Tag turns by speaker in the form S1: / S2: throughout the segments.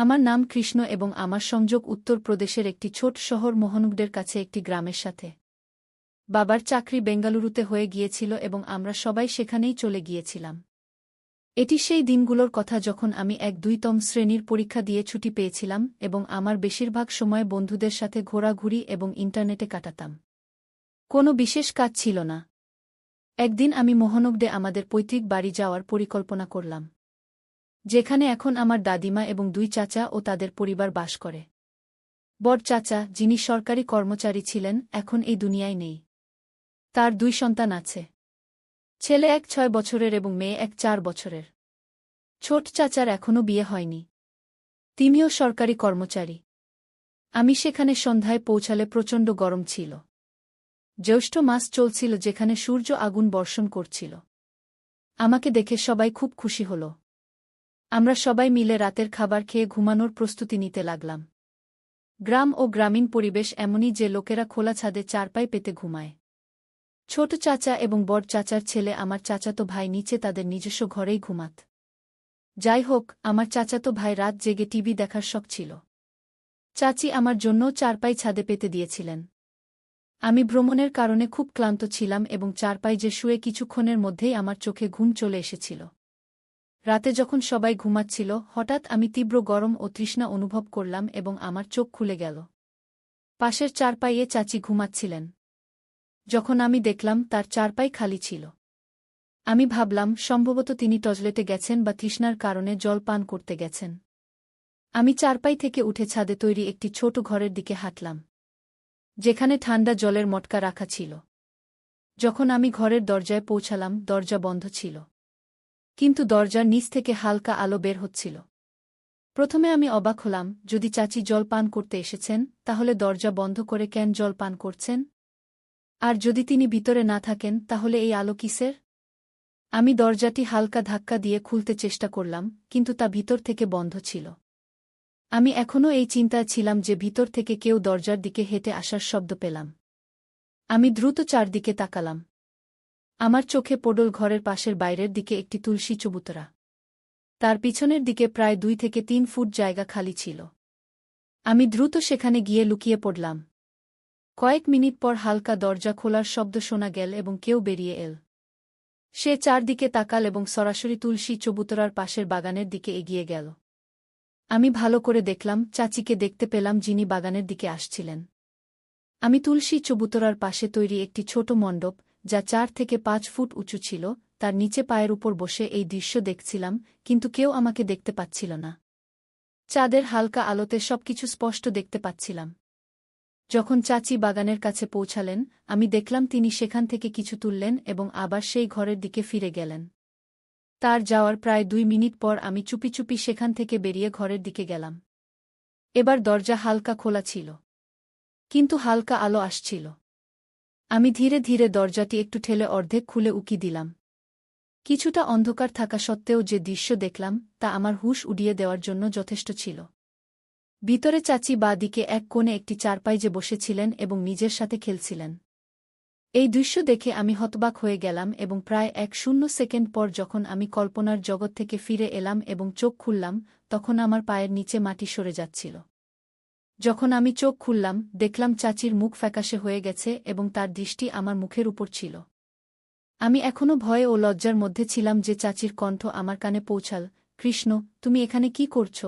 S1: আমার নাম কৃষ্ণ এবং আমার সংযোগ উত্তরপ্রদেশের একটি ছোট শহর মোহনগডের কাছে একটি গ্রামের সাথে। বাবার চাকরি বেঙ্গালুরুতে হয়ে গিয়েছিল এবং আমরা সবাই সেখানেই চলে গিয়েছিলাম। এটি সেই দিনগুলোর কথা যখন আমি ১-২তম শ্রেণীর পরীক্ষা দিয়ে ছুটি পেয়েছিলাম এবং আমার বেশিরভাগ সময় বন্ধুদের সাথে ঘোরাঘুরি এবং ইন্টারনেটে কাটাতাম। কোনো বিশেষ কাজ ছিল না। একদিন আমি মোহনগডে আমাদের পৈতৃক বাড়ি যাওয়ার পরিকল্পনা করলাম, যেখানে এখন আমার দাদিমা এবং ২ চাচা ও তাদের পরিবার বাস করে। বড় চাচা, যিনি সরকারি কর্মচারী ছিলেন, এখন এই দুনিয়ায় নেই। তার ২ সন্তান আছে, ছেলে এক ৬ বছরের এবং মেয়ে এক ৪ বছরের। ছোট চাচার এখনও বিয়ে হয়নি, তিনিও সরকারি কর্মচারী। আমি সেখানে সন্ধ্যায় পৌঁছালে প্রচণ্ড গরম ছিল। জ্যৈষ্ঠ মাস চলছিল, যেখানে সূর্য আগুন বর্ষণ করছিল। আমাকে দেখে সবাই খুব খুশি হল। আমরা সবাই মিলে রাতের খাবার খেয়ে ঘুমানোর প্রস্তুতি নিতে লাগলাম। গ্রাম ও গ্রামীণ পরিবেশ এমনই যে লোকেরা খোলা ছাদে চারপাই পেতে ঘুমায়। ছোট চাচা এবং বড় চাচার ছেলে আমার চাচাতো ভাই নিচে তাদের নিজস্ব ঘরেই ঘুমাত। যাই হোক, আমার চাচাতো ভাই রাত জেগে টিভি দেখার শখ ছিল। চাচি আমার জন্য চারপাই ছাদে পেতে দিয়েছিলেন। আমি ভ্রমণের কারণে খুব ক্লান্ত ছিলাম এবং চারপাই যে শুয়ে কিছুক্ষণের মধ্যেই আমার চোখে ঘুম চলে এসেছিল। রাতে যখন সবাই ঘুমাচ্ছিল, হঠাৎ আমি তীব্র গরম ও তৃষ্ণা অনুভব করলাম এবং আমার চোখ খুলে গেল। পাশের চারপাইয়ে চাচি ঘুমাচ্ছিলেন। যখন আমি দেখলাম তার চারপাই খালি ছিল, আমি ভাবলাম সম্ভবত তিনি টয়লেটে গেছেন বা তৃষ্ণার কারণে জল পান করতে গেছেন। আমি চারপাই থেকে উঠে ছাদে তৈরি একটি ছোট ঘরের দিকে হাঁটলাম, যেখানে ঠান্ডা জলের মটকা রাখা ছিল। যখন আমি ঘরের দরজায় পৌঁছালাম, দরজা বন্ধ ছিল, কিন্তু দরজার নিচ থেকে হালকা আলো বের হচ্ছিল। প্রথমে আমি অবাক হলাম, যদি চাচি জল পান করতে এসেছেন, তাহলে দরজা বন্ধ করে কেন জল পান করছেন? আর যদি তিনি ভিতরে না থাকেন, তাহলে এই আলো কিসের? আমি দরজাটি হালকা ধাক্কা দিয়ে খুলতে চেষ্টা করলাম, কিন্তু তা ভিতর থেকে বন্ধ ছিল। আমি এখনও এই চিন্তায় ছিলাম যে ভিতর থেকে কেউ দরজার দিকে হেঁটে আসার শব্দ পেলাম। আমি দ্রুত চারদিকে তাকালাম। আমার চোখে পড়ল ঘরের পাশের বাইরের দিকে একটি তুলসী চবুতরা। তার পিছনের দিকে প্রায় ২ থেকে ৩ ফুট জায়গা খালি ছিল। আমি দ্রুত সেখানে গিয়ে লুকিয়ে পড়লাম। কয়েক মিনিট পর হালকা দরজা খোলার শব্দ শোনা গেল এবং কেউ বেরিয়ে এল। সে চারদিকে তাকাল এবং সরাসরি তুলসী চবুতরার পাশের বাগানের দিকে এগিয়ে গেল। আমি ভালো করে দেখলাম, চাচিকে দেখতে পেলাম, যিনি বাগানের দিকে আসছিলেন। আমি তুলসী চবুতরার পাশে তৈরি একটি ছোট মণ্ডপ, যা ৪ থেকে ৫ ফুট উঁচু ছিল, তার নিচে পায়ের উপর বসে এই দৃশ্য দেখছিলাম, কিন্তু কেউ আমাকে দেখতে পাচ্ছিল না। চাঁদের হালকা আলোতে সবকিছু স্পষ্ট দেখতে পাচ্ছিলাম। যখন চাচি বাগানের কাছে পৌঁছালেন, আমি দেখলাম তিনি সেখান থেকে কিছু তুললেন এবং আবার সেই ঘরের দিকে ফিরে গেলেন। তার যাওয়ার প্রায় ২ মিনিট পর আমি চুপি চুপি সেখান থেকে বেরিয়ে ঘরের দিকে গেলাম। এবার দরজা হালকা খোলা ছিল, কিন্তু হালকা আলো আসছিল। আমি ধীরে ধীরে দরজাটি একটু ঠেলে অর্ধেক খুলে উকি দিলাম। কিছুটা অন্ধকার থাকা সত্ত্বেও যে দৃশ্য দেখলাম, তা আমার হুঁশ উড়িয়ে দেওয়ার জন্য যথেষ্ট ছিল। ভিতরে চাচি বাঁ দিকে এক কোণে একটি চারপাইয়ে বসেছিলেন এবং নিজের সাথে খেলছিলেন। এই দৃশ্য দেখে আমি হতবাক হয়ে গেলাম এবং প্রায় ১ সেকেন্ড পর যখন আমি কল্পনার জগৎ থেকে ফিরে এলাম এবং চোখ খুললাম, তখন আমার পায়ের নিচে মাটি সরে যাচ্ছিল। যখন আমি চোখ খুললাম, দেখলাম চাচির মুখ ফ্যাকাশে হয়ে গেছে এবং তার দৃষ্টি আমার মুখের উপর ছিল। আমি এখনও ভয়ে ও লজ্জার মধ্যে ছিলাম যে চাচির কণ্ঠ আমার কানে পৌঁছাল, কৃষ্ণ, তুমি এখানে কি করছ?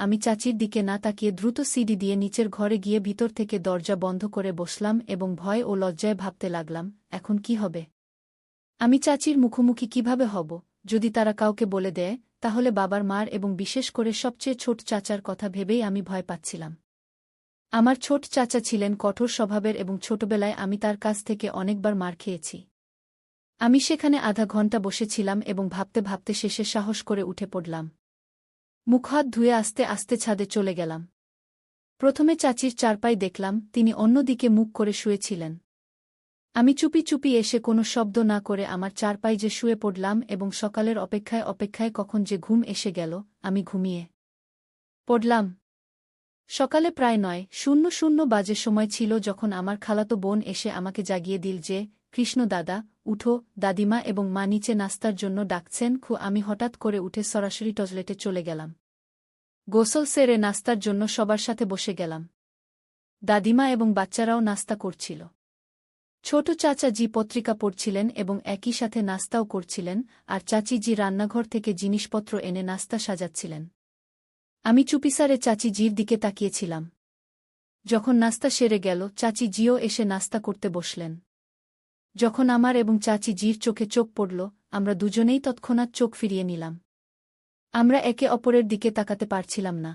S1: আমি চাচির দিকে না তাকিয়ে দ্রুত সিঁড়ি দিয়ে নিচের ঘরে গিয়ে ভিতর থেকে দরজা বন্ধ করে বসলাম এবং ভয় ও লজ্জায় ভাবতে লাগলাম, এখন কি হবে? আমি চাচির মুখোমুখি কিভাবে হব? যদি তারা কাউকে বলে দেয়, তাহলে বাবার মার এবং বিশেষ করে সবচেয়ে ছোট চাচার কথা ভেবেই আমি ভয় পাচ্ছিলাম। আমার ছোট চাচা ছিলেন কঠোর স্বভাবের এবং ছোটবেলায় আমি তার কাছ থেকে অনেকবার মার খেয়েছি। আমি সেখানে আধা ঘণ্টা বসেছিলাম এবং ভাবতে ভাবতে শেষে সাহস করে উঠে পড়লাম। মুখহাত ধুয়ে আস্তে আস্তে ছাদে চলে গেলাম। প্রথমে চাচির চারপাই দেখলাম, তিনি অন্যদিকে মুখ করে শুয়েছিলেন। আমি চুপি চুপি এসে কোনো শব্দ না করে আমার চারপাই যে শুয়ে পড়লাম এবং সকালের অপেক্ষায় অপেক্ষায় কখন যে ঘুম এসে গেল, আমি ঘুমিয়ে পড়লাম। সকালে প্রায় ৯:০০ বাজে সময় ছিল যখন আমার খালাতো বোন এসে আমাকে জাগিয়ে দিল যে, কৃষ্ণ দাদা, উঠো, দাদিমা এবং মা নিচে নাস্তার জন্য ডাকছেন। আমি হঠাৎ করে উঠে সরাসরি টয়লেটে চলে গেলাম। গোসল সেরে নাস্তার জন্য সবার সাথে বসে গেলাম। দাদিমা এবং বাচ্চারাও নাস্তা করছিল। ছোট চাচা জি পত্রিকা পড়ছিলেন এবং একই সাথে নাস্তাও করছিলেন, আর চাচি জি রান্নাঘর থেকে জিনিসপত্র এনে নাস্তা সাজাচ্ছিলেন। আমি চুপিসারে চাচি জির দিকে তাকিয়েছিলাম। যখন নাস্তা সেরে গেল, চাচি জিও এসে নাস্তা করতে বসলেন। যখন আমার এবং চাচি জির চোখে চোখ পড়ল, আমরা দুজনেই তৎক্ষণাৎ চোখ ফিরিয়ে নিলাম। আমরা একে অপরের দিকে তাকাতে পারছিলাম না।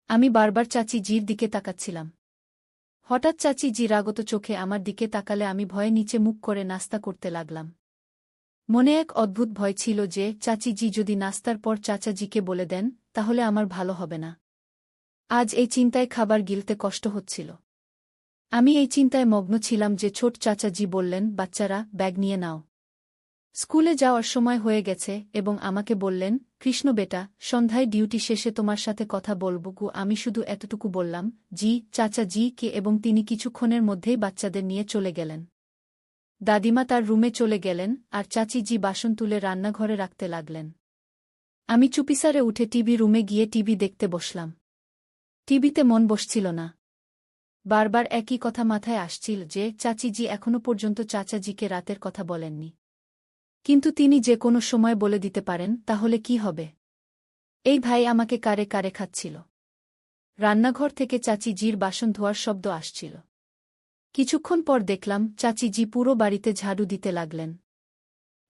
S1: আমি বারবার চাচি জির দিকে তাকাচ্ছিলাম। হঠাৎ চাচি জি রাগত চোখে আমার দিকে তাকালে আমি ভয়ে নিচে মুখ করে নাস্তা করতে লাগলাম। মনে এক অদ্ভুত ভয় ছিল যে চাচি জি যদি নাস্তার পর চাচা জিকে বলে দেন, তাহলে আমার ভালো হবে না। আজ এই চিন্তায় খাবার গিলতে কষ্ট হচ্ছিল। আমি এই চিন্তায় মগ্ন ছিলাম যে ছোট চাচা জি বললেন, বাচ্চারা, ব্যাগ নিয়ে নাও। স্কুলে যাওয়ার সময় হয়ে গেছে এবং আমাকে বললেন, কৃষ্ণ বেটা, সন্ধ্যায় ডিউটি শেষে তোমার সাথে কথা বলব গু। আমি শুধু এতটুকু বললাম, জি চাচা জি কে, এবং তিনি কিছুক্ষণের মধ্যেই বাচ্চাদের নিয়ে চলে গেলেন। দাদিমা তার রুমে চলে গেলেন, আর চাচি জি বাসন তুলে রান্নাঘরে রাখতে লাগলেন। আমি চুপিসারে উঠে টিভি রুমে গিয়ে টিভি দেখতে বসলাম। টিভিতে মন বসছিল না। বারবার একই কথা মাথায় আসছিল যে চাচি জি এখনো পর্যন্ত চাচা জিকে রাতের কথা বলেননি। কিন্তু তিনি যে কোনো সময় বলে দিতে পারেন, তাহলে কি হবে? এই ভাই আমাকে কারে কারে খাচ্ছিল। রান্নাঘর থেকে চাচি জির বাসন ধোয়ার শব্দ আসছিল। কিছুক্ষণ পর দেখলাম চাচি জি পুরো বাড়িতে ঝাড়ু দিতে লাগলেন।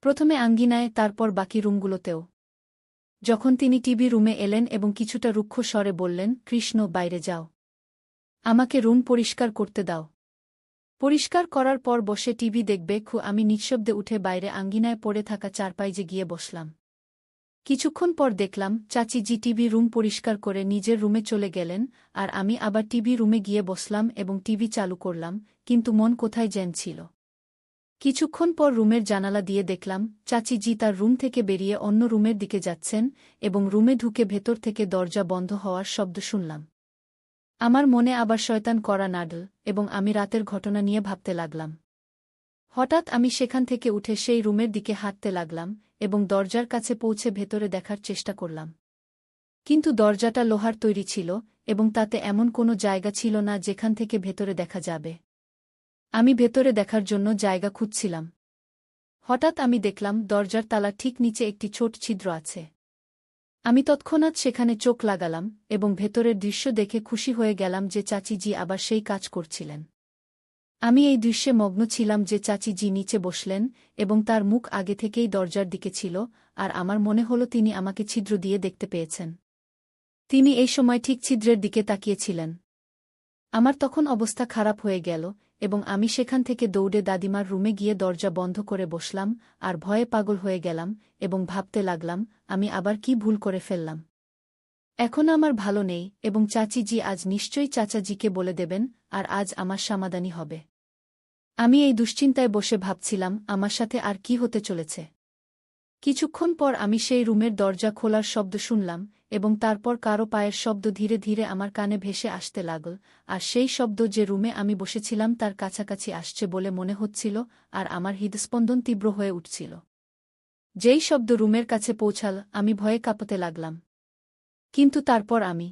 S1: প্রথমে আঙ্গিনায়, তারপর বাকি রুমগুলোতেও। যখন তিনি টিভি রুমে এলেন এবং কিছুটা রুক্ষ স্বরে বললেন, কৃষ্ণ, বাইরে যাও। আমাকে রুম পরিষ্কার করতে দাও। পরিষ্কার করার পর বসে টিভি দেখবে আমি নিঃশব্দে উঠে বাইরে আঙ্গিনায় পড়ে থাকা চারপাইয়ে গিয়ে বসলাম। কিছুক্ষণ পর দেখলাম চাচি জি টিভি রুম পরিষ্কার করে নিজের রুমে চলে গেলেন, আর আমি আবার টিভি রুমে গিয়ে বসলাম এবং টিভি চালু করলাম, কিন্তু মন কোথায় যেন ছিল। কিছুক্ষণ পর রুমের জানালা দিয়ে দেখলাম চাচি জি তার রুম থেকে বেরিয়ে অন্য রুমের দিকে যাচ্ছেন এবং রুমে ঢুকে ভেতর থেকে দরজা বন্ধ হওয়ার শব্দ শুনলাম। আমার মনে আবার শয়তান করা নাড়ল এবং আমি রাতের ঘটনা নিয়ে ভাবতে লাগলাম। হঠাৎ আমি সেখান থেকে উঠে সেই রুমের দিকে হাঁটতে লাগলাম এবং দরজার কাছে পৌঁছে ভেতরে দেখার চেষ্টা করলাম। কিন্তু দরজাটা লোহার তৈরি ছিল এবং তাতে এমন কোনো জায়গা ছিল না যেখান থেকে ভেতরে দেখা যাবে। আমি ভেতরে দেখার জন্য জায়গা খুঁজছিলাম। হঠাৎ আমি দেখলাম দরজার তালা ঠিক নিচে একটি ছোট ছিদ্র আছে। আমি তৎক্ষণাৎ সেখানে চোখ লাগালাম এবং ভেতরের দৃশ্য দেখে খুশি হয়ে গেলাম যে চাচি জি আবার সেই কাজ করছিলেন। আমি এই দৃশ্যে মগ্ন ছিলাম যে চাচি জি নিচে বসলেন এবং তার মুখ আগে থেকেই দরজার দিকে ছিল, আর আমার মনে হলো তিনি আমাকে ছিদ্র দিয়ে দেখতে পেয়েছেন। তিনি এই সময় ঠিক ছিদ্রের দিকে তাকিয়েছিলেন। আমার তখন অবস্থা খারাপ হয়ে গেল এবং আমি সেখান থেকে দৌড়ে দাদিমার রুমে গিয়ে দরজা বন্ধ করে বসলাম আর ভয়ে পাগল হয়ে গেলাম এবং ভাবতে লাগলাম, আমি আবার কি ভুল করে ফেললাম। এখন আমার ভালো নেই এবং চাচি জি আজ নিশ্চয়ই চাচা জিকে বলে দেবেন, আর আজ আমার সমাধানই হবে। আমি এই দুশ্চিন্তায় বসে ভাবছিলাম আমার সাথে আর কি হতে চলেছে। কিছুক্ষণ পর আমি সেই রুমের দরজা খোলার শব্দ শুনলাম এবং তারপর কারো পায়ের শব্দ ধীরে ধীরে আমার কানে ভেসে আসতে লাগল, আর সেই শব্দ যে রুমে আমি বসেছিলাম তার কাছাকাছি আসছে বলে মনে হচ্ছিল, আর আমার হৃদস্পন্দন তীব্র হয়ে উঠছিল। যেই শব্দ রুমের কাছে পৌঁছাল, আমি ভয়ে কাঁপতে লাগলাম। কিন্তু তারপর আমি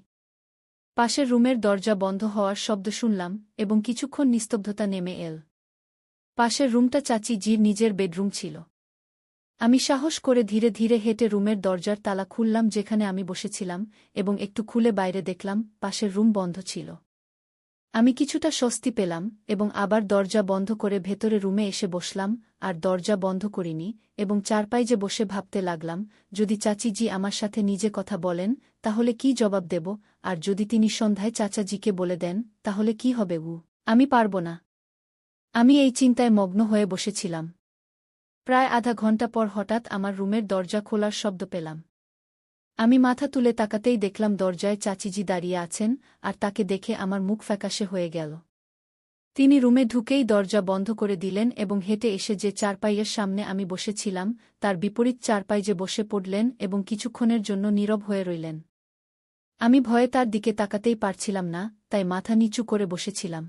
S1: পাশের রুমের দরজা বন্ধ হওয়ার শব্দ শুনলাম এবং কিছুক্ষণ নিস্তব্ধতা নেমে এল। পাশের রুমটা চাচি জির নিজের বেডরুম ছিল। আমি সাহস করে ধীরে ধীরে হেঁটে রুমের দরজার তালা খুললাম যেখানে আমি বসেছিলাম এবং একটু খুলে বাইরে দেখলাম পাশের রুম বন্ধ ছিল। আমি কিছুটা স্বস্তি পেলাম এবং আবার দরজা বন্ধ করে ভেতরে রুমে এসে বসলাম, আর দরজা বন্ধ করিনি এবং চারপাইয়ে বসে ভাবতে লাগলাম, যদি চাচি জি আমার সাথে নিজে কথা বলেন তাহলে কি জবাব দেব, আর যদি তিনি সন্ধ্যায় চাচা জিকে বলে দেন তাহলে কি হবে? আমি পারব না। আমি এই চিন্তায় মগ্ন হয়ে বসেছিলাম। প্রায় আধা ঘণ্টা পর হঠাৎ আমার রুমের দরজা খোলার শব্দ পেলাম। আমি মাথা তুলে তাকাতেই দেখলাম দরজায় চাচিজি দাঁড়িয়ে আছেন, আর তাকে দেখে আমার মুখ ফ্যাকাশে হয়ে গেল। তিনি রুমে ঢুকেই দরজা বন্ধ করে দিলেন এবং হেঁটে এসে যে চারপাইয়ের সামনে আমি বসেছিলাম তার বিপরীত চারপাইয়ে বসে পড়লেন এবং কিছুক্ষণের জন্য নীরব হয়ে রইলেন। আমি ভয়ে তার দিকে তাকাতেই পারছিলাম না, তাই মাথা নিচু করে বসেছিলাম।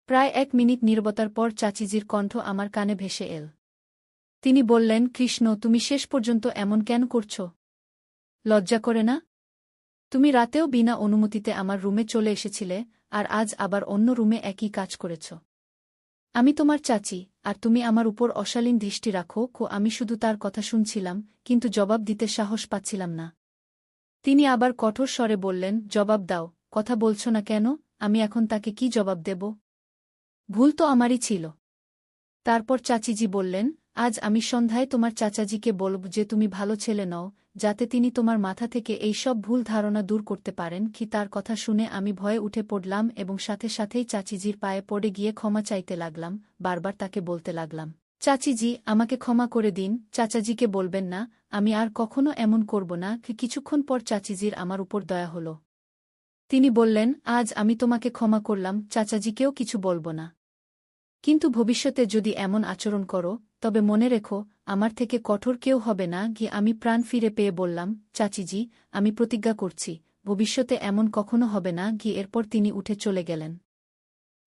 S1: প্রায় 1 মিনিট নীরবতার পর চাচিজির কণ্ঠ আমার কানে ভেসে এল। তিনি বললেন, কৃষ্ণ, তুমি শেষ পর্যন্ত এমন কেন করছ? লজ্জা করে না? তুমি রাতেও বিনা অনুমতিতে আমার রুমে চলে এসেছিলে, আর আজ আবার অন্য রুমে একই কাজ করেছ। আমি তোমার চাচি, আর তুমি আমার উপর অশালীন দৃষ্টি রাখো। আমি শুধু তার কথা শুনছিলাম, কিন্তু জবাব দিতে সাহস পাচ্ছিলাম না। তিনি আবার কঠোর স্বরে বললেন, জবাব দাও, কথা বলছ না কেন? আমি এখন তাকে কি জবাব দেব? ভুল তো আমারই ছিল। তারপর চাচিজি বললেন, আজ আমি সন্ধ্যায় তোমার চাচাজিকে বলব যে তুমি ভালো ছেলে নও, যাতে তিনি তোমার মাথা থেকে এই সব ভুল ধারণা দূর করতে পারেন। কি তার কথা শুনে আমি ভয়ে উঠে পড়লাম এবং সাথে সাথেই চাচিজির পায়ে পড়ে গিয়ে ক্ষমা চাইতে লাগলাম, বারবার তাকে বলতে লাগলাম, চাচিজি, আমাকে ক্ষমা করে দিন। চাচাজিকে বলবেন না, আমি আর কখনো এমন করব না। কিছুক্ষণ পর চাচিজির আমার উপর দয়া হল। তিনি বললেন, আজ আমি তোমাকে ক্ষমা করলাম, চাচাজিকেও কিছু বলব না। কিন্তু ভবিষ্যতে যদি এমন আচরণ করো, তবে মনে রেখো, আমার থেকে কঠোর কেউ হবে না। আমি প্রাণ ফিরে পেয়ে বললাম, চাচিজি, আমি প্রতিজ্ঞা করছি, ভবিষ্যতে এমন কখনো হবে না। এরপর তিনি উঠে চলে গেলেন।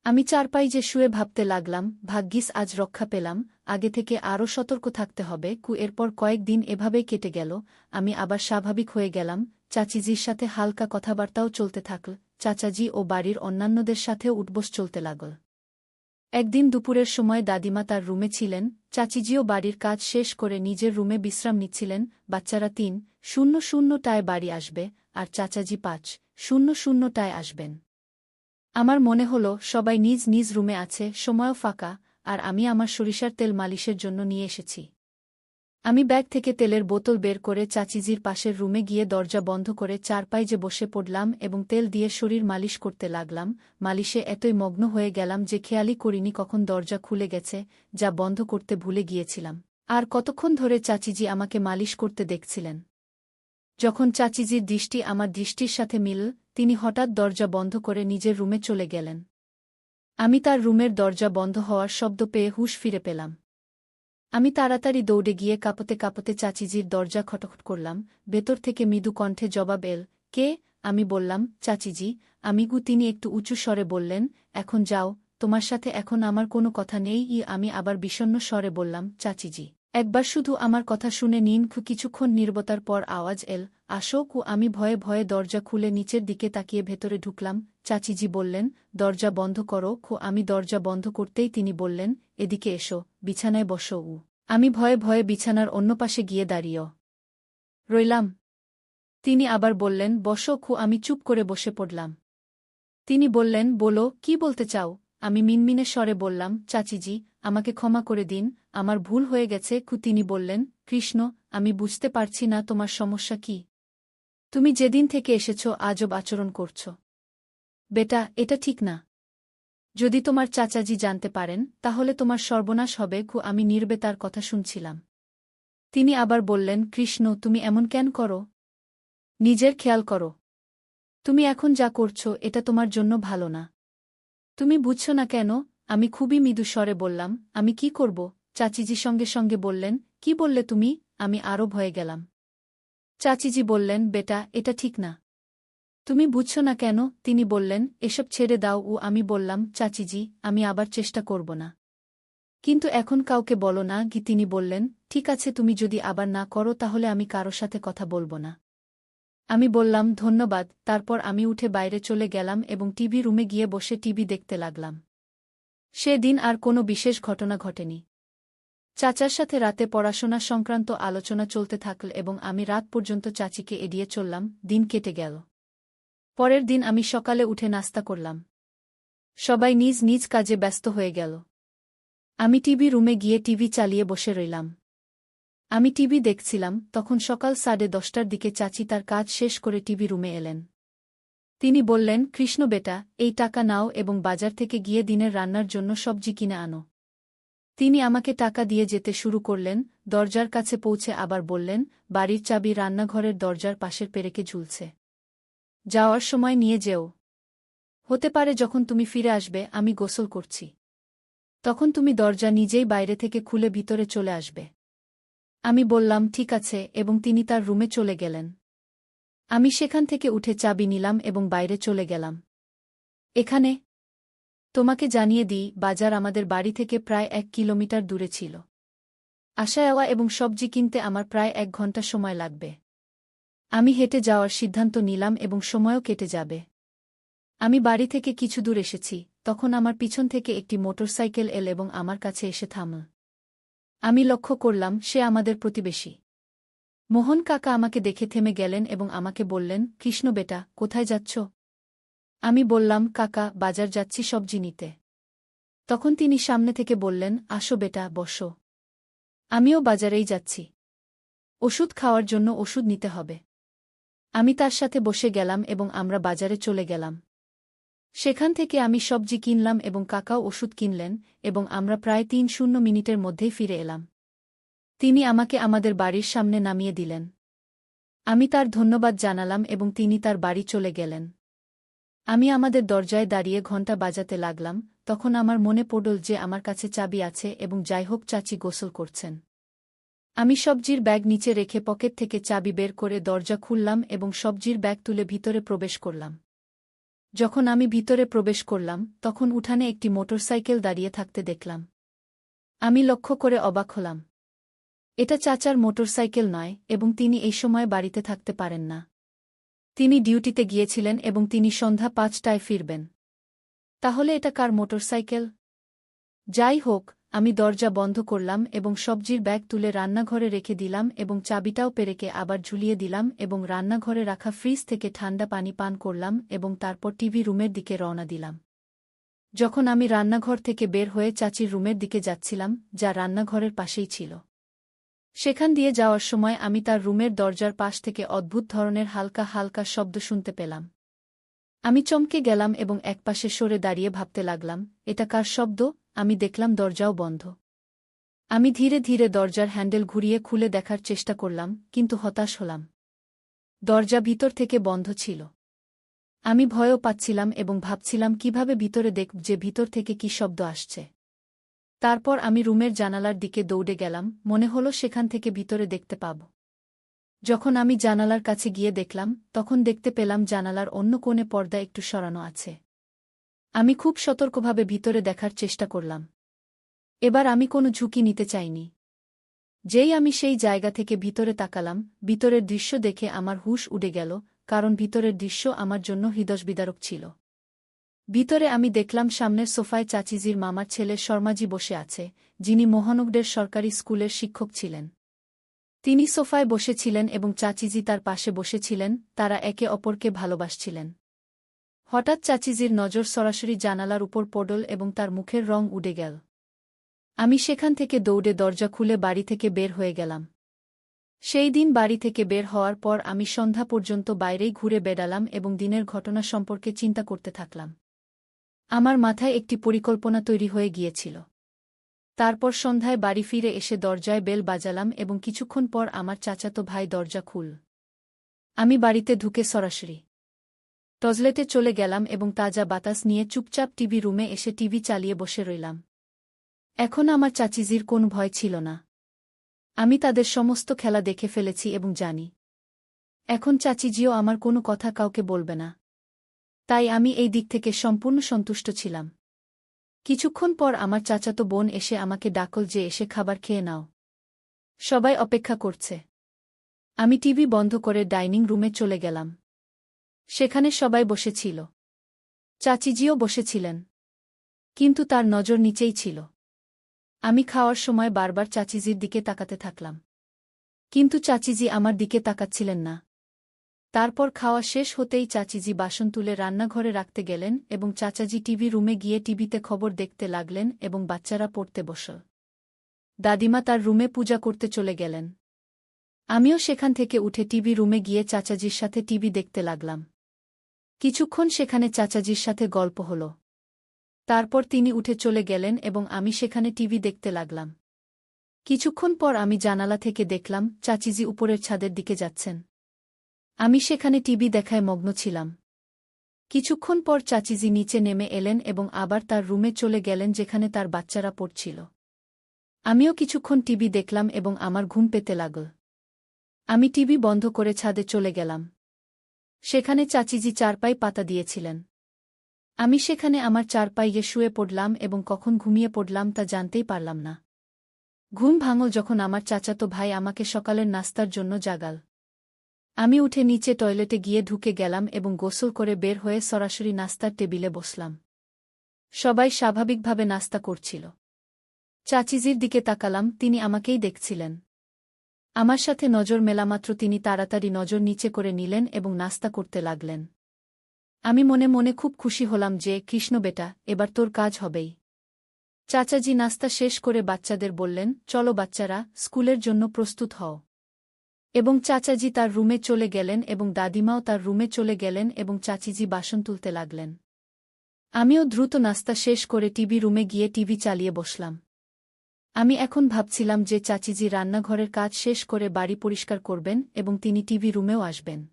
S1: আমি চারপাই যে শুয়ে ভাবতে লাগলাম, ভাগ্যিস আজ রক্ষা পেলাম, আগে থেকে আরও সতর্ক থাকতে হবে। এরপর কয়েকদিন এভাবেই কেটে গেল। আমি আবার স্বাভাবিক হয়ে গেলাম, চাচিজির সাথে হালকা কথাবার্তাও চলতে থাকল, চাচাজি ও বাড়ির অন্যান্যদের সাথেও উঠবোস চলতে লাগল। একদিন দুপুরের সময় দাদিমা তার রুমে ছিলেন, চাচিজিও বাড়ির কাজ শেষ করে নিজের রুমে বিশ্রাম নিচ্ছিলেন। বাচ্চারা ৩:০০টায় বাড়ি আসবে, আর চাচাজি ৫:০০টায় আসবেন। আমার মনে হল সবাই নিজ নিজ রুমে আছে, সময়ও ফাঁকা, আর আমি আমার সরিষার তেল মালিশের জন্য নিয়ে এসেছি। আমি ব্যাগ থেকে তেলের বোতল বের করে চাচিজির পাশের রুমে গিয়ে দরজা বন্ধ করে চারপাই যে বসে পড়লাম এবং তেল দিয়ে শরীর মালিশ করতে লাগলাম। মালিশে এতই মগ্ন হয়ে গেলাম যে খেয়ালই করিনি কখন দরজা খুলে গেছে, যা বন্ধ করতে ভুলে গিয়েছিলাম। আর কতক্ষণ ধরে চাচিজি আমাকে মালিশ করতে দেখছিলেন। যখন চাচিজির দৃষ্টি আমার দৃষ্টির সাথে মিলল, তিনি হঠাৎ দরজা বন্ধ করে নিজের রুমে চলে গেলেন। আমি তার রুমের দরজা বন্ধ হওয়ার শব্দ পেয়ে হুঁশ ফিরে পেলাম। আমি তাড়াতাড়ি দৌড়ে গিয়ে কাঁপতে কাঁপতে চাচিজির দরজা খটখট করলাম। ভেতর থেকে মৃদু কণ্ঠে জবাব এল, কে? আমি বললাম, চাচিজি, আমি। তিনি একটু উঁচু স্বরে বললেন, এখন যাও, তোমার সাথে এখন আমার কোনো কথা নেই। আমি আবার বিষণ্ণ স্বরে বললাম, চাচিজি, একবার শুধু আমার কথা শুনে নিন। কিছুক্ষণ নীরবতার পর আওয়াজ এল, আসো। আমি ভয়ে ভয়ে দরজা খুলে নিচের দিকে তাকিয়ে ভেতরে ঢুকলাম। চাচিজি বললেন, দরজা বন্ধ করো। আমি দরজা বন্ধ করতেই তিনি বললেন, এদিকে এসো, বিছানায় বসো। আমি ভয়ে ভয়ে বিছানার অন্য পাশে গিয়ে দাঁড়িয়ে রইলাম। তিনি আবার বললেন, বসো। আমি চুপ করে বসে পড়লাম। তিনি বললেন, বলো, কি বলতে চাও? আমি মিনমিনে স্বরে বললাম, চাচিজি, আমাকে ক্ষমা করে দিন, আমার ভুল হয়ে গেছে। তিনি বললেন, কৃষ্ণ, আমি বুঝতে পারছি না তোমার সমস্যা কি। তুমি যেদিন থেকে এসেছ আজব আচরণ করছ। বেটা, এটা ঠিক না। যদি তোমার চাচাজি জানতে পারেন, তাহলে তোমার সর্বনাশ হবে। আমি নীরবে তার কথা শুনছিলাম। তিনি আবার বললেন, কৃষ্ণ, তুমি এমন কেন করো? নিজের খেয়াল করো। তুমি এখন যা করছ এটা তোমার জন্য ভালো না। তুমি বুঝছ না কেন? আমি খুবই মৃদু স্বরে বললাম, আমি কি করব? চাচিজি সঙ্গে সঙ্গে বললেন, কি বললে তুমি? আমি আরও ভয়ে গেলাম। চাচিজি বললেন, বেটা, এটা ঠিক না। তুমি বুঝছ না কেন? তিনি বললেন, এসব ছেড়ে দাও। আমি বললাম, চাচিজি, আমি আবার চেষ্টা করব না। কিন্তু এখন কাউকে বলো না। তিনি বললেন, ঠিক আছে, তুমি যদি আবার না করো তাহলে আমি কারো সাথে কথা বলবো না। আমি বললাম, ধন্যবাদ। তারপর আমি উঠে বাইরে চলে গেলাম এবং টিভি রুমে গিয়ে বসে টিভি দেখতে লাগলাম। সে দিন আর কোনো বিশেষ ঘটনা ঘটেনি। চাচার সাথে রাতে পড়াশোনা সংক্রান্ত আলোচনা চলতে থাকল এবং আমি রাত পর্যন্ত চাচিকে এড়িয়ে চললাম। দিন কেটে গেল। পরের দিন আমি সকালে উঠে নাস্তা করলাম। সবাই নিজ নিজ কাজে ব্যস্ত হয়ে গেল। আমি টিভি রুমে গিয়ে টিভি চালিয়ে বসে রইলাম। আমি টিভি দেখছিলাম, তখন সকাল 10:30টার দিকে চাচি তার কাজ শেষ করে টিভি রুমে এলেন। তিনি বললেন, কৃষ্ণ বেটা, এই টাকা নাও এবং বাজার থেকে গিয়ে দিনের রান্নার জন্য সবজি কিনে আনো। তিনি আমাকে টাকা দিয়ে যেতে শুরু করলেন। দরজার কাছে পৌঁছে আবার বললেন, বাড়ির চাবি রান্নাঘরের দরজার পাশের পেরেকে ঝুলছে। যাওয়ার সময় নিয়ে যেও। হতে পারে যখন তুমি ফিরে আসবে আমি গোসল করছি। তখন তুমি দরজা নিজেই বাইরে থেকে খুলে ভিতরে চলে আসবে। আমি বললাম, ঠিক আছে, এবং তিনি তার রুমে চলে গেলেন। আমি সেখান থেকে উঠে চাবি নিলাম এবং বাইরে চলে গেলাম। এখানে তোমাকে জানিয়ে দিই, বাজার আমাদের বাড়ি থেকে প্রায় 1 কিলোমিটার দূরে ছিল। আসা যাওয়া এবং সবজি কিনতে আমার প্রায় 1 ঘন্টা সময় লাগবে। আমি হেঁটে যাওয়ার সিদ্ধান্ত নিলাম এবং সময়ও কেটে যাবে। আমি বাড়ি থেকে কিছু দূর এসেছি, তখন আমার পিছন থেকে একটি মোটরসাইকেল এল এবং আমার কাছে এসে থামল। আমি লক্ষ্য করলাম সে আমাদের প্রতিবেশী। মোহন কাকা আমাকে দেখে থেমে গেলেন এবং আমাকে বললেন, কৃষ্ণ বেটা, কোথায় যাচ্ছ? আমি বললাম, কাকা, বাজার যাচ্ছি সবজি নিতে। তখন তিনি সামনে থেকে বললেন, আসো বেটা, বসো। আমিও বাজারেই যাচ্ছি। ওষুধ খাওয়ার জন্য ওষুধ নিতে হবে। আমি তার সাথে বসে গেলাম এবং আমরা বাজারে চলে গেলাম। সেখান থেকে আমি সবজি কিনলাম এবং কাকাও ওষুধ কিনলেন এবং আমরা প্রায় ৩-০ মিনিটের মধ্যেই ফিরে এলাম। তিনি আমাকে আমাদের বাড়ির সামনে নামিয়ে দিলেন। আমি তার ধন্যবাদ জানালাম এবং তিনি তার বাড়ি চলে গেলেন। আমি আমাদের দরজায় দাঁড়িয়ে ঘণ্টা বাজাতে লাগলাম, তখন আমার মনে পড়ল যে আমার কাছে চাবি আছে এবং যাই হোক চাচি গোসল করছেন। আমি সবজির ব্যাগ নিচে রেখে পকেট থেকে চাবি বের করে দরজা খুললাম এবং সবজির ব্যাগ তুলে ভিতরে প্রবেশ করলাম। যখন আমি ভিতরে প্রবেশ করলাম, তখন উঠানে একটি মোটরসাইকেল দাঁড়িয়ে থাকতে দেখলাম। আমি লক্ষ্য করে অবাক হলাম। এটা চাচার মোটরসাইকেল নয় এবং তিনি এই সময় বাড়িতে থাকতে পারেন না। তিনি ডিউটিতে গিয়েছিলেন এবং তিনি সন্ধ্যা ৫টায় ফিরবেন। তাহলে এটা কার মোটরসাইকেল? যাই হোক, আমি দরজা বন্ধ করলাম এবং সবজির ব্যাগ তুলে রান্নাঘরে রেখে দিলাম এবং চাবিটাও পেরেকে আবার ঝুলিয়ে দিলাম এবং রান্নাঘরে রাখা ফ্রিজ থেকে ঠান্ডা পানি পান করলাম এবং তারপর টিভি রুমের দিকে রওনা দিলাম। যখন আমি রান্নাঘর থেকে বের হয়ে চাচির রুমের দিকে যাচ্ছিলাম, যা রান্নাঘরের পাশেই ছিল, সেখান দিয়ে যাওয়ার সময় আমি তার রুমের দরজার পাশ থেকে অদ্ভুত ধরনের হালকা হালকা শব্দ শুনতে পেলাম। আমি চমকে গেলাম এবং একপাশে সরে দাঁড়িয়ে ভাবতে লাগলাম, এটা কার শব্দ? আমি দেখলাম দরজাও বন্ধ। আমি ধীরে ধীরে দরজার হ্যান্ডেল ঘুরিয়ে খুলে দেখার চেষ্টা করলাম, কিন্তু হতাশ হলাম। দরজা ভিতর থেকে বন্ধ ছিল। আমি ভয়ও পাচ্ছিলাম এবং ভাবছিলাম কিভাবে ভিতরে দেখব যে ভিতর থেকে কি শব্দ আসছে। তারপর আমি রুমের জানালার দিকে দৌড়ে গেলাম, মনে হলো সেখান থেকে ভিতরে দেখতে পাব। যখন আমি জানালার কাছে গিয়ে দেখলাম, তখন দেখতে পেলাম জানালার অন্য কোণে পর্দা একটু সরানো আছে। আমি খুব সতর্কভাবে ভিতরে দেখার চেষ্টা করলাম। এবার আমি কোনো ঝুঁকি নিতে চাইনি। যেই আমি সেই জায়গা থেকে ভিতরে তাকালাম, ভিতরের দৃশ্য দেখে আমার হুঁশ উড়ে গেল, কারণ ভিতরের দৃশ্য আমার জন্য হৃদয়বিদারক ছিল। ভিতরে আমি দেখলাম সামনের সোফায় চাচিজির মামার ছেলে শর্মাজি বসে আছে, যিনি মোহনগড়ের সরকারি স্কুলের শিক্ষক ছিলেন। তিনি সোফায় বসেছিলেন এবং চাচিজি তার পাশে বসেছিলেন, তারা একে অপরকে ভালোবাসছিলেন। হঠাৎ চাচিজির নজর সরাসরি জানালার উপর পড়ল এবং তার মুখের রং উড়ে গেল। আমি সেখান থেকে দৌড়ে দরজা খুলে বাড়ি থেকে বের হয়ে গেলাম। সেই দিন বাড়ি থেকে বের হওয়ার পর আমি সন্ধ্যা পর্যন্ত বাইরেই ঘুরে বেড়ালাম এবং দিনের ঘটনা সম্পর্কে চিন্তা করতে থাকলাম। আমার মাথায় একটি পরিকল্পনা তৈরি হয়ে গিয়েছিল। তারপর সন্ধ্যায় বাড়ি ফিরে এসে দরজায় বেল বাজালাম এবং কিছুক্ষণ পর আমার চাচাতো ভাই দরজা খুল। আমি বাড়িতে ঢুকে সরাসরি টয়লেটে চলে গেলাম এবং তাজা বাতাস নিয়ে চুপচাপ টিভি রুমে এসে টিভি চালিয়ে বসে রইলাম। এখন আমার চাচিজির কোনো ভয় ছিল না। আমি তাদের সমস্ত খেলা দেখে ফেলেছি এবং জানি এখন চাচিজিও আমার কোনো কথা কাউকে বলবে না। তাই আমি এই দিক থেকে সম্পূর্ণ সন্তুষ্ট ছিলাম। কিছুক্ষণ পর আমার চাচাতো বোন এসে আমাকে ডাকল যে এসে খাবার খেয়ে নাও, সবাই অপেক্ষা করছে। আমি টিভি বন্ধ করে ডাইনিং রুমে চলে গেলাম। সেখানে সবাই বসেছিল। চাচিজিও বসেছিলেন, কিন্তু তার নজর নিচেই ছিল। আমি খাওয়ার সময় বারবার চাচিজির দিকে তাকাতে থাকলাম, কিন্তু চাচিজি আমার দিকে তাকাচ্ছিলেন না। তারপর খাওয়া শেষ হতেই চাচিজি বাসন তুলে রান্নাঘরে রাখতে গেলেন এবং চাচাজি টিভি রুমে গিয়ে টিভিতে খবর দেখতে লাগলেন এবং বাচ্চারা পড়তে বসল। দাদিমা তার রুমে পূজা করতে চলে গেলেন। আমিও সেখান থেকে উঠে টিভি রুমে গিয়ে চাচাজির সাথে টিভি দেখতে লাগলাম। কিছুক্ষণ সেখানে চাচাজির সাথে গল্প হল। তারপর তিনি উঠে চলে গেলেন এবং আমি সেখানে টিভি দেখতে লাগলাম। কিছুক্ষণ পর আমি জানালা থেকে দেখলাম চাচিজি উপরের ছাদের দিকে যাচ্ছেন। আমি সেখানে টিভি দেখায় মগ্ন ছিলাম। কিছুক্ষণ পর চাচিজি নিচে নেমে এলেন এবং আবার তার রুমে চলে গেলেন যেখানে তার বাচ্চারা পড়ছিল। আমিও কিছুক্ষণ টিভি দেখলাম এবং আমার ঘুম পেতে লাগল। আমি টিভি বন্ধ করে ছাদে চলে গেলাম। সেখানে চাচিজি চারপাই পাতা দিয়েছিলেন। আমি সেখানে আমার চারপাইয়ে শুয়ে পড়লাম এবং কখন ঘুমিয়ে পড়লাম তা জানতেই পারলাম না। ঘুম ভাঙল যখন আমার চাচাতো ভাই আমাকে সকালের নাস্তার জন্য জাগাল। আমি উঠে নিচে টয়লেটে গিয়ে ঢুকে গেলাম এবং গোসল করে বের হয়ে সরাসরি নাস্তার টেবিলে বসলাম। সবাই স্বাভাবিকভাবে নাস্তা করছিল। চাচিজির দিকে তাকালাম, তিনি আমাকেই দেখছিলেন। আমার সাথে নজর মেলামাত্র তিনি তাড়াতাড়ি নজর নিচে করে নিলেন এবং নাস্তা করতে লাগলেন। আমি মনে মনে খুব খুশি হলাম যে, কৃষ্ণ বেটা, এবার তোর কাজ হবেই। চাচাজি নাস্তা শেষ করে বাচ্চাদের বললেন, চলো বাচ্চারা, স্কুলের জন্য প্রস্তুত হও। এবং চাচাজি তার রুমে চলে গেলেন এবং দাদিমাও তার রুমে চলে গেলেন এবং চাচিজি বাসন তুলতে লাগলেন। আমিও দ্রুত নাস্তা শেষ করে টিভি রুমে গিয়ে টিভি চালিয়ে বসলাম। আমি এখন ভাবছিলাম যে চাচিজি রান্নাঘরের কাজ শেষ করে বাড়ি পরিষ্কার করবেন এবং তিনি টিভি রুমেও আসবেন।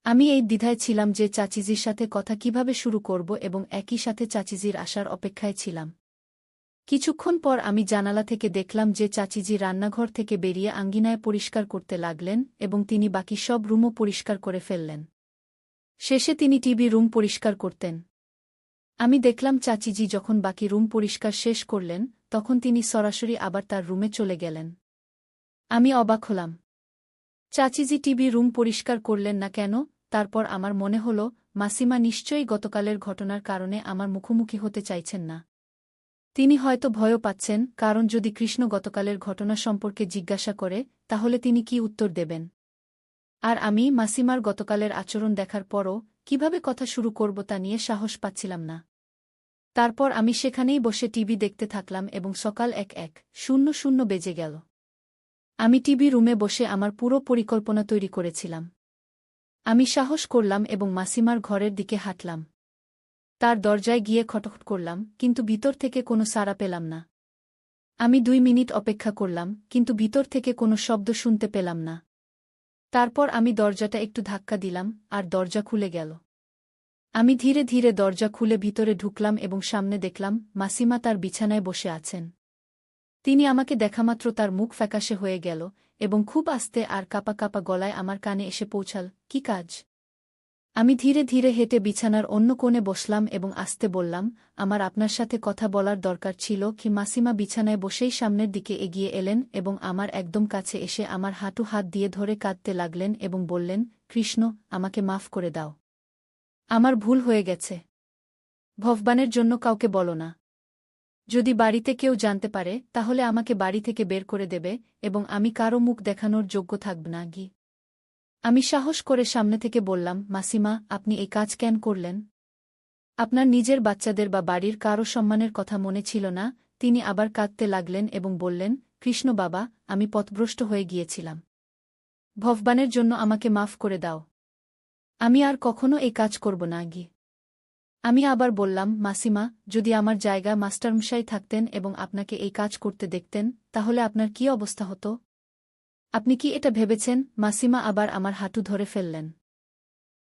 S1: আমি এই দ্বিধায় ছিলাম যে চাচিজির সাথে কথা কিভাবে শুরু করব এবং একই সাথে চাচিজির আসার অপেক্ষায় ছিলাম। কিছুক্ষণ পর আমি জানালা থেকে দেখলাম যে চাচিজি রান্নাঘর থেকে বেরিয়ে আঙ্গিনায় পরিষ্কার করতে লাগলেন এবং তিনি বাকি সব রুমও পরিষ্কার করে ফেললেন। শেষে তিনি টিভি রুম পরিষ্কার করতেন। আমি দেখলাম চাচিজি যখন বাকি রুম পরিষ্কার শেষ করলেন, তখন তিনি সরাসরি আবার তার রুমে চলে গেলেন। আমি অবাক হলাম। চাচিজি টিভি রুম পরিষ্কার করলেন না কেন? তারপর আমার মনে হল, মাসিমা নিশ্চয়ই গতকালের ঘটনার কারণে আমার মুখোমুখি হতে চাইছেন না। তিনি হয়তো ভয়ও পাচ্ছেন, কারণ যদি কৃষ্ণ গতকালের ঘটনা সম্পর্কে জিজ্ঞাসা করে, তাহলে তিনি কি উত্তর দেবেন? আর আমি মাসিমার গতকালের আচরণ দেখার পরও কিভাবে কথা শুরু করব তা নিয়ে সাহস পাচ্ছিলাম না। তারপর আমি সেখানেই বসে টিভি দেখতে থাকলাম এবং সকাল ১:০০ বেজে গেল। আমি টিভি রুমে বসে আমার পুরো পরিকল্পনা তৈরি করেছিলাম। আমি সাহস করলাম এবং মাসিমার ঘরের দিকে হাঁটলাম। তার দরজায় গিয়ে খটখট করলাম, কিন্তু ভিতর থেকে কোনো সাড়া পেলাম না। আমি ২ মিনিট অপেক্ষা করলাম, কিন্তু ভিতর থেকে কোনো শব্দ শুনতে পেলাম না। তারপর আমি দরজাটা একটু ধাক্কা দিলাম, আর দরজা খুলে গেল। আমি ধীরে ধীরে দরজা খুলে ভিতরে ঢুকলাম এবং সামনে দেখলাম মাসিমা তার বিছানায় বসে আছেন। তিনি আমাকে দেখামাত্র তার মুখ ফ্যাকাশে হয়ে গেল এবং খুব আস্তে আর কাঁপা কাঁপা গলায় আমার কানে এসে পৌঁছাল, কি কাজ? আমি ধীরে ধীরে হেঁটে বিছানার অন্য কোণে বসলাম এবং আস্তে বললাম, আমার আপনার সাথে কথা বলার দরকার ছিল। কি? মাসিমা বিছানায় বসেই সামনের দিকে এগিয়ে এলেন এবং আমার একদম কাছে এসে আমার হাঁটু হাত দিয়ে ধরে কাঁদতে লাগলেন এবং বললেন, কৃষ্ণ, আমাকে মাফ করে দাও। আমার ভুল হয়ে গেছে। ভগবানের জন্য কাউকে বলো না। যদি বাড়িতে কেউ জানতে পারে, তাহলে আমাকে বাড়ি থেকে বের করে দেবে এবং আমি কারো মুখ দেখানোর যোগ্য থাকব না। আমি সাহস করে সামনে থেকে বললাম, মাসিমা, আপনি এই কাজ কেন করলেন? আপনার নিজের বাচ্চাদের বা বাড়ির কারো সম্মানের কথা মনে ছিল না? তিনি আবার কাঁদতে লাগলেন এবং বললেন, কৃষ্ণ বাবা, আমি পথভ্রষ্ট হয়ে গিয়েছিলাম। ভগবানের জন্য আমাকে মাফ করে দাও। আমি আর কখনো এই কাজ করব না। আমি আবার বললাম, মাসিমা, যদি আমার জায়গা মাস্টারমশাই থাকতেন এবং আপনাকে এই কাজ করতে দেখতেন, তাহলে আপনার কি অবস্থা হতো? আপনি কি এটা ভেবেছেন? মাসিমা আবার আমার হাঁটু ধরে ফেললেন।